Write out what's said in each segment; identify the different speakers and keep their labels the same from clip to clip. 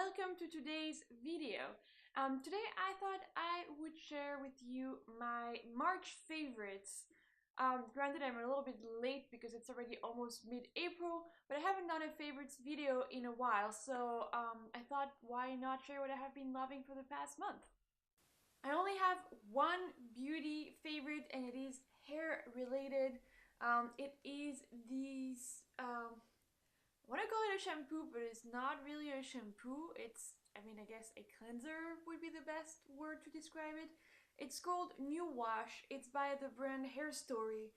Speaker 1: welcome to today's video. Today I thought I would share with you my March favorites. Granted, I'm a little bit late because it's already almost mid-April, but I haven't done a favorites video in a while, so I thought why not share what I have been loving for the past month. I only have one beauty favorite and it is hair related. It is these I want to call it a shampoo, but it's not really a shampoo. I guess a cleanser would be the best word to describe it. It's called New Wash. It's by the brand Hair Story.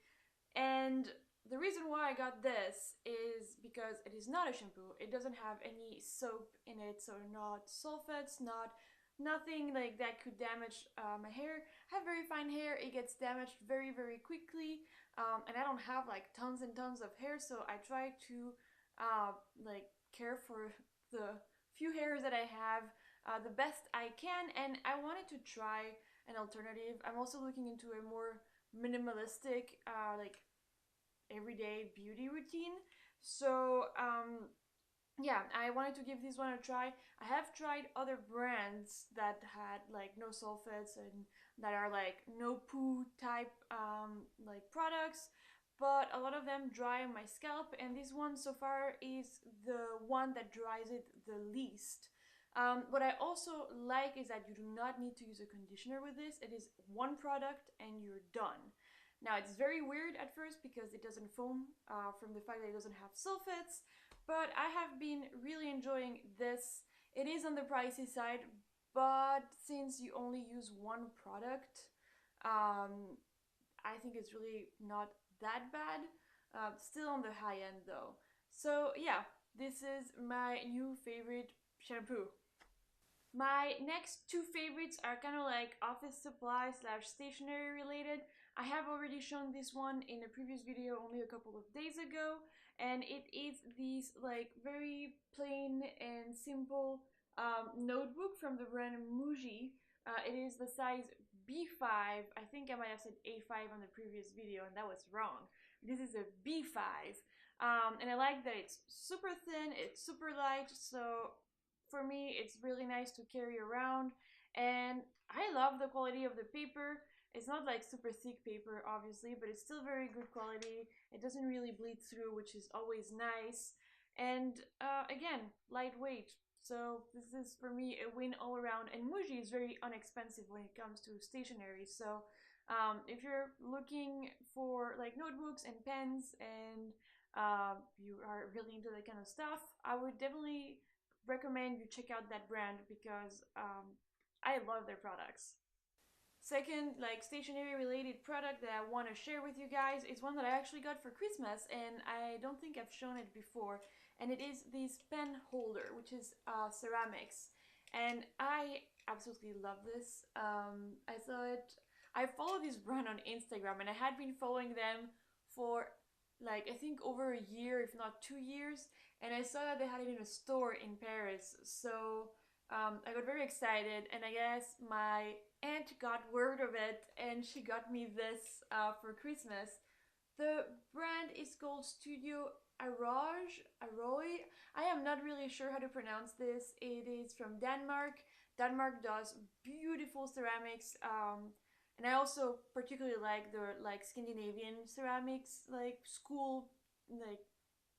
Speaker 1: And the reason why I got this is because it is not a shampoo. It doesn't have any soap in it, so not sulfates, nothing like that could damage my hair. I have very fine hair. It gets damaged very, very quickly. And I don't have like tons and tons of hair, so I try to care for the few hairs that I have the best I can, and I wanted to try an alternative. I'm also looking into a more minimalistic everyday beauty routine, so yeah, I wanted to give this one a try. I have tried other brands that had like no sulfates and that are like no poo type products, but a lot of them dry on my scalp, and this one so far is the one that dries it the least. What I also like is that you do not need to use a conditioner with this. It is one product and you're done. Now it's very weird at first because it doesn't foam from the fact that it doesn't have sulfates, but I have been really enjoying this. It is on the pricey side, but since you only use one product, I think it's really not that bad. Still on the high end though. So yeah, this is my new favorite shampoo. My next two favorites are kind of like office supply slash stationery related. I have already shown this one in a previous video only a couple of days ago, and it is this like very plain and simple notebook from the brand Muji. It is the size B5. I think I might have said A5 on the previous video and that was wrong. This is a B5, and I like that it's super thin, it's super light, so for me it's really nice to carry around, and I love the quality of the paper. It's not like super thick paper obviously, but it's still very good quality. It doesn't really bleed through, which is always nice, and again, lightweight. So this is for me a win all around, and Muji is very inexpensive when it comes to stationery. So if you're looking for like notebooks and pens and you are really into that kind of stuff, I would definitely recommend you check out that brand because I love their products. Second, like stationery related product that I want to share with you guys is one that I actually got for Christmas, and I don't think I've shown it before, and it is this pen holder, which is ceramics, and I absolutely love this. I follow this brand on Instagram, and I had been following them for like I think over a year, if not 2 years, and I saw that they had it in a store in Paris, so I got very excited, and I guess my aunt got word of it and she got me this for Christmas. The brand is called Studio Aroy. I am not really sure how to pronounce this. It is from Denmark. Denmark does beautiful ceramics, and I also particularly like the like Scandinavian ceramics, like school like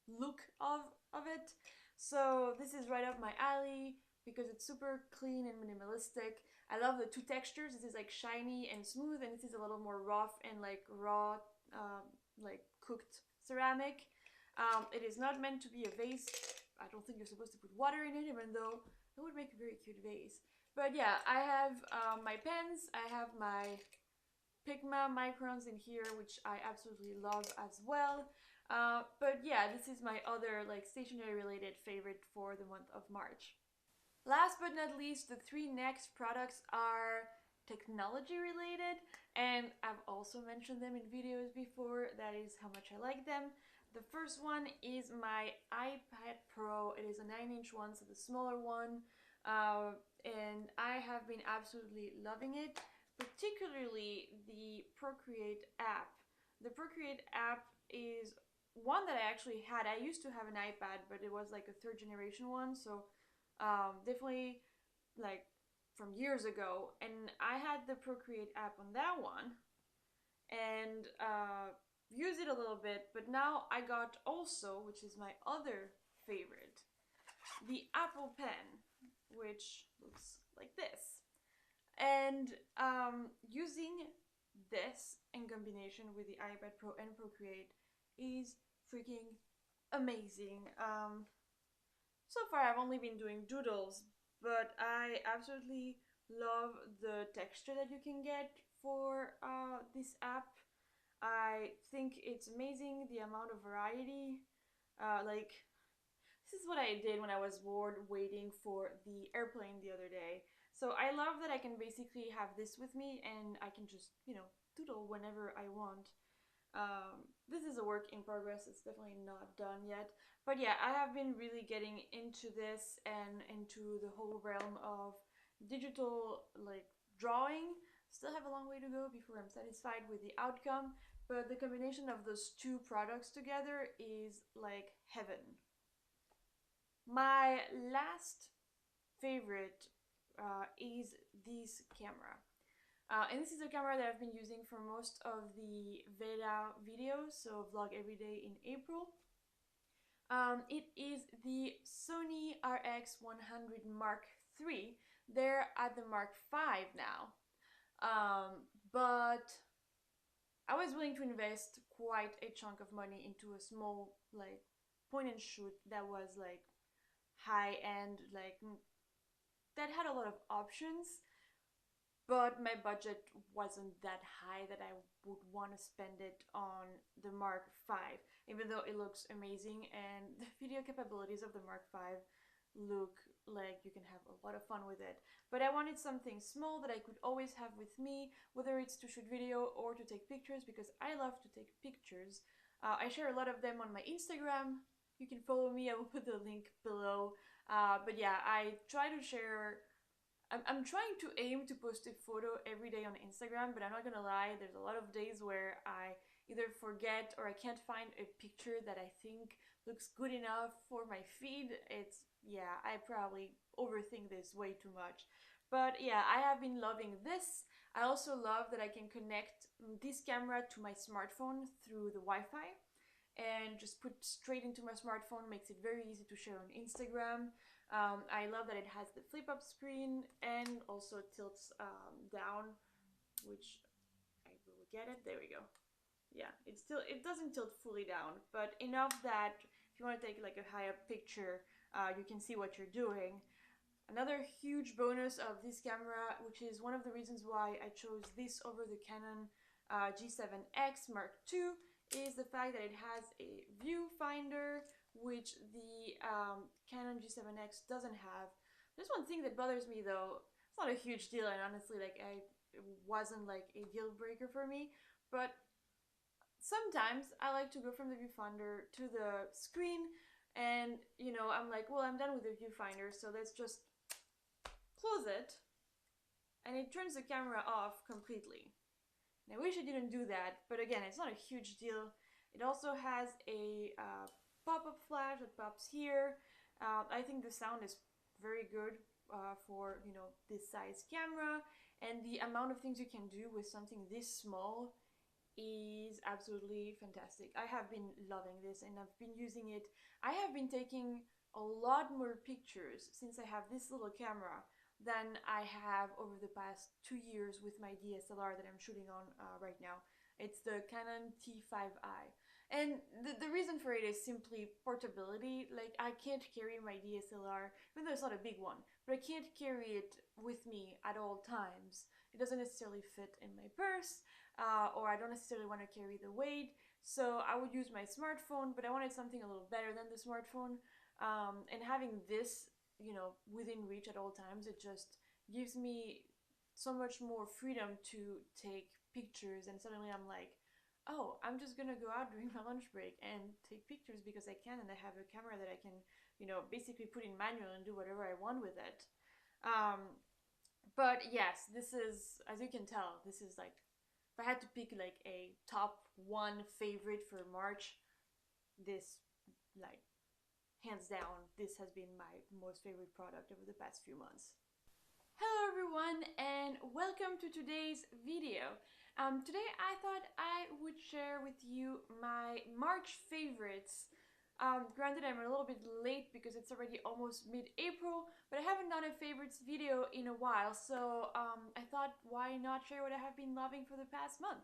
Speaker 1: look of it. So this is right up my alley because it's super clean and minimalistic. I love the two textures. This is like shiny and smooth, and this is a little more rough and like raw, like cooked ceramic. It is not meant to be a vase. I don't think you're supposed to put water in it, even though it would make a very cute vase. But yeah, I have my pens, I have my Pigma microns in here, which I absolutely love as well. But yeah, this is my other like stationery related favorite for the month of March. Last but not least, the three next products are technology related, and I've also mentioned them in videos before. That is how much I like them. The first one is my iPad Pro. It is a 9-inch one, so the smaller one, and I have been absolutely loving it, particularly the Procreate app. The Procreate app is one that I actually had. I used to have an iPad, but it was like a third generation one, so Definitely like from years ago, and I had the Procreate app on that one, and used it a little bit. But now I got also, which is my other favorite, the Apple Pen, which looks like this. And using this in combination with the iPad Pro and Procreate is freaking amazing. So far, I've only been doing doodles, but I absolutely love the texture that you can get for this app. I think it's amazing the amount of variety. Like, this is what I did when I was bored waiting for the airplane the other day. So I love that I can basically have this with me and I can just, doodle whenever I want. This is a work in progress. It's definitely not done yet. But yeah, I have been really getting into this and into the whole realm of digital like drawing. Still have a long way to go before I'm satisfied with the outcome, but the combination of those two products together is like heaven. My last favorite is this camera. And this is a camera that I've been using for most of the VEDA videos, so vlog every day in April. It is the Sony RX100 Mark III. They're at the Mark V now. But I was willing to invest quite a chunk of money into a small, like, point and shoot that was like high end, like that had a lot of options, but my budget wasn't that high that I would want to spend it on the Mark V, even though it looks amazing and the video capabilities of the Mark V look like you can have a lot of fun with it. But I wanted something small that I could always have with me, whether it's to shoot video or to take pictures, because I love to take pictures. I share a lot of them on my Instagram. You can follow me, I will put the link below. But yeah, I try to share. I'm trying to aim to post a photo every day on Instagram, but I'm not gonna lie, there's a lot of days where I either forget or I can't find a picture that I think looks good enough for my feed. Yeah, I probably overthink this way too much. But yeah, I have been loving this. I also love that I can connect this camera to my smartphone through the Wi-Fi and just put straight into my smartphone. Makes it very easy to share on Instagram. I love that it has the flip up screen and also tilts down, which I will get it. There we go. Yeah, it doesn't tilt fully down, but enough that if you want to take like a high up picture, you can see what you're doing. Another huge bonus of this camera, which is one of the reasons why I chose this over the Canon G7X Mark II, is the fact that it has a viewfinder, which the Canon G7X doesn't have. There's one thing that bothers me though. It's not a huge deal, and honestly, it wasn't like a deal breaker for me. But sometimes I like to go from the viewfinder to the screen, and I'm like, well, I'm done with the viewfinder, so let's just close it, and it turns the camera off completely. And I wish I didn't do that, but again, it's not a huge deal. It also has a pop-up flash that pops here. I think the sound is very good for this size camera, and the amount of things you can do with something this small is absolutely fantastic. I have been loving this and I've been using it. I have been taking a lot more pictures since I have this little camera than I have over the past 2 years with my DSLR that I'm shooting on right now. It's the Canon T5i. And the reason for it is simply portability. Like, I can't carry my DSLR, even though it's not a big one, but I can't carry it with me at all times. It doesn't necessarily fit in my purse, or I don't necessarily want to carry the weight. So I would use my smartphone, but I wanted something a little better than the smartphone. And having this, within reach at all times, it just gives me so much more freedom to take pictures. And suddenly I'm like, oh, I'm just gonna go out during my lunch break and take pictures because I can, and I have a camera that I can, basically put in manual and do whatever I want with it. But yes, this is, as you can tell, this is like, if I had to pick like a top one favorite for March, this, like, hands down, this has been my most favorite product over the past few months. Hello everyone and welcome to today's video. Today I thought I would share with you my March favorites. Granted, I'm a little bit late because it's already almost mid-April, but I haven't done a favorites video in a while, so I thought why not share what I have been loving for the past month.